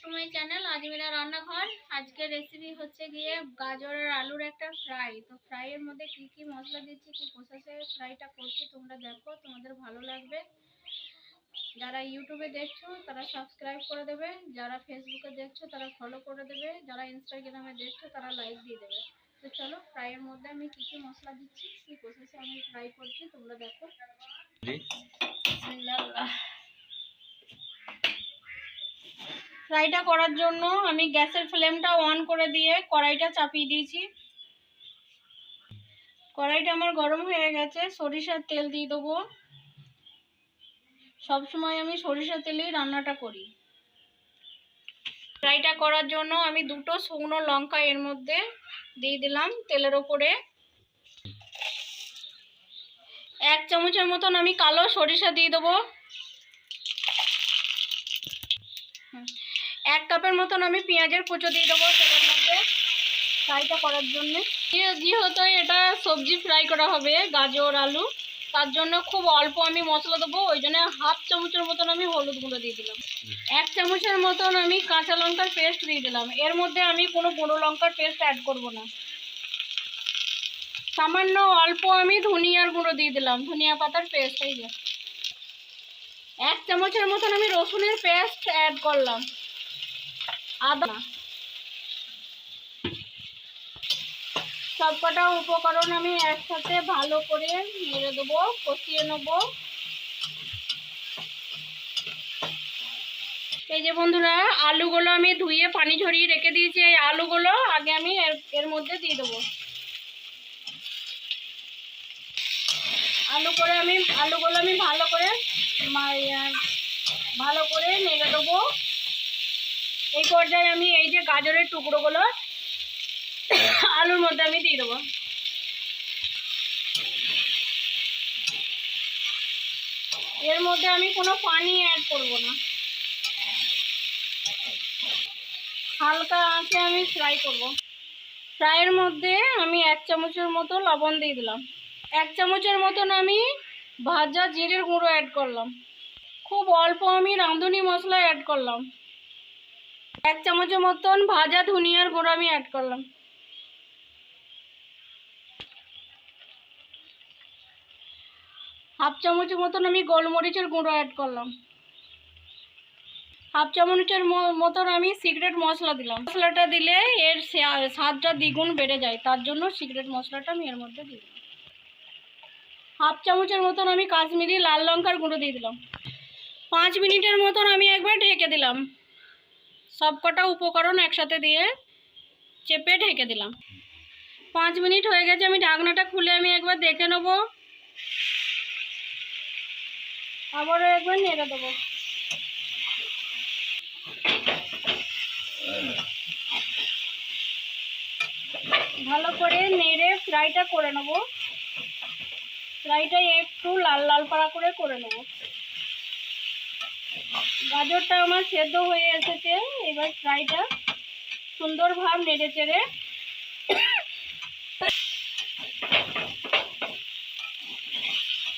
To my channel Azmira রান্নাঘর। আজকে recipe হচ্ছে গিয়ে গাজর আর আলুর একটা ফ্রাই। তো ফ্রাইয়ের মধ্যে কি কি মশলা দিচ্ছি, কি প্রসেসে ফ্রাইটা করছি তোমরা দেখো, তোমাদের ভালো লাগবে। যারা ইউটিউবে দেখছো তারা সাবস্ক্রাইব করে দেবে, যারা ফেসবুকে দেখছো তারা ফলো করে দেবে, যারা ইনস্টাগ্রামে দেখছো তারা লাইক দিয়ে দেবে। তো চলো ফ্রাইয়ের মধ্যে আমি কি কি মশলা দিচ্ছি, কি প্রসেসে আমি ফ্রাই করছি তোমরা দেখো। ফ্রাইটা করার জন্য আমি গ্যাসের ফ্লেমটা অন করে দিয়ে কড়াইটা চাপিয়ে দিয়েছি। কড়াইটা আমার গরম হয়ে গেছে, সরিষার তেল দিয়ে দেবো। সবসময় আমি সরিষার তেলেই রান্নাটা করি। ফ্রাইটা করার জন্য আমি দুটো শুকনো লঙ্কা এর মধ্যে দিয়ে দিলাম তেলের ওপরে। 1 চামচের মতন আমি কালো সরিষা দিয়ে দেবো। 1 কাপের মতন আমি পেঁয়াজের কুচো দিয়ে দেবো তেলের মধ্যে ফ্রাইটা করার জন্য। যেহেতু এটা সবজি ফ্রাই করা হবে গাজর আলু, তার জন্য খুব অল্প আমি মশলা দেবো, ওই জন্য 1/2 চামচের মতন আমি হলুদ গুঁড়ো দিয়ে দিলাম। 1 চামচের মতন আমি কাঁচা লঙ্কার পেস্ট দিয়ে দিলাম। এর মধ্যে আমি কোনো গুঁড়ো লঙ্কার পেস্ট অ্যাড করব না। সামান্য অল্প আমি ধনিয়ার গুঁড়ো দিয়ে দিলাম, ধনিয়া পাতার পেস্ট। এই যে 1 চামচের মতন আমি রসুনের পেস্ট অ্যাড করলাম। আদা, সবকটা উপকরণ আমি একসাথে ভালো করে নেড়ে দেবো, কষিয়ে নেবো। এই যে বন্ধুরা, আলুগুলো আমি ধুয়ে পানি ঝরিয়ে রেখে দিয়েছি। এই আলুগুলো আগে আমি এর মধ্যে দিয়ে দেবো। আলুগুলো আমি ভালো করে নেড়ে দেবো। এই পর্যায়ে আমি এই যে গাজরের টুকরোগুলো আলুর মধ্যে আমি দিয়ে দেবো। এর মধ্যে আমি কোনো পানি অ্যাড করব না, হালকা আঁচে আমি ফ্রাই করব। ফ্রাইয়ের মধ্যে আমি 1 চামচের মতো লবণ দিয়ে দিলাম। 1 চামচের মতন আমি ভাজা জিরের গুঁড়ো অ্যাড করলাম। খুব অল্প আমি রাঁধুনি মশলা অ্যাড করলাম। 1 চামচের মতন ভাজা ধনিয়ার গুঁড়ো আমি অ্যাড করলাম। হাফ চামচের মতন আমি গোলমরিচের গুঁড়ো অ্যাড করলাম। 1/2 চামচের মতন আমি সিক্রেট মশলা দিলাম। মশলাটা দিলে এর স্বাদটা দ্বিগুণ বেড়ে যায়, তার জন্য সিক্রেট মশলাটা আমি এর মধ্যে দিয়ে দিলাম। 1/2 চামচের মতন আমি কাশ্মীরি লাল লঙ্কার গুঁড়ো দিয়ে দিলাম। 5 মিনিটের মতন আমি একবার ঢেকে দিলাম। সবকটা উপকরণ একসাথে দিয়ে চেপে ঢেকে দিলাম। 5 মিনিট হয়ে গেছে, আমি ঢাকনাটা খুলে আমি একবার দেখে নেব। আবারও একবার নেড়ে দেবো। ভালো করে নেড়ে ফ্রাইটা করে নেব। ফ্রাইটা একটু লাল লাল পাড়া করে নেব। গাজরটা আমার সেদ্ধ হয়ে এসেছে। এবার ফ্রাইটা সুন্দরভাবে নেড়ে চেড়ে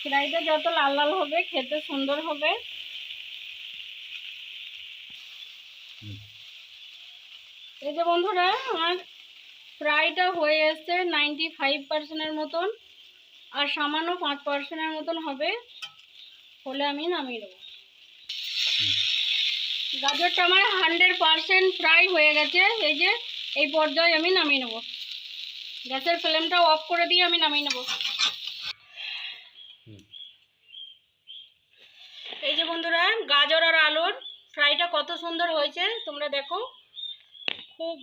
ফ্রাইটা যত লাল লাল হবে খেতে সুন্দর হবে। এই যে বন্ধুরা, আমার ফ্রাইটা হয়ে এসছে 95%-এর মতন, আর সামান্য 5%-এর মতন হবে, হলে আমি নামিয়ে দেবো। গাজরটা আমার 100% ফ্রাই হয়ে গেছে। এই যে এই পর্যায়ে আমি নামিয়ে নেব। গ্যাসের ফ্লেমটা অফ করে দিয়ে আমি নামিয়ে নেব। এই যে বন্ধুরা, গাজর আর আলুর ফ্রাইটা কত সুন্দর হয়েছে তোমরা দেখো। খুব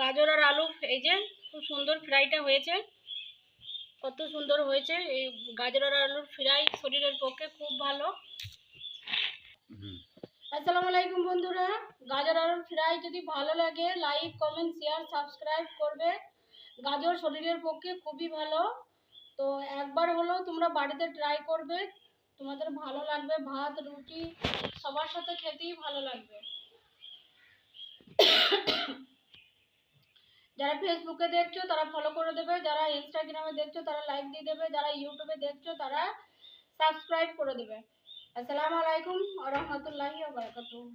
গাজর আর আলু এই যে খুব সুন্দর ফ্রাইটা হয়েছে, কত সুন্দর হয়েছে। এই গাজর আর আলুর ফ্রাই শরীরের পক্ষে খুব ভালো। আসসালামু আলাইকুম বন্ধুরা, গাজর আলুর ফ্রাই যদি ভালো লাগে লাইক কমেন্ট শেয়ার সাবস্ক্রাইব করবে। গাজর শরীরের পক্ষে খুবই ভালো। তো একবার হলেও তোমরা বাড়িতে ট্রাই করবে, তোমাদের ভালো লাগবে। ভাত রুটি সবার সাথে খেতেই ভালো লাগবে। যারা ফেসবুকে দেখছো তারা ফলো করে দেবে, যারা ইনস্টাগ্রামে দেখছো তারা লাইক দিয়ে দেবে, যারা ইউটিউবে দেখছো তারা সাবস্ক্রাইব করে দেবে। আসসালামু আলাইকুম ওয়া রাহমাতুল্লাহি ওয়া বারাকাতুহু।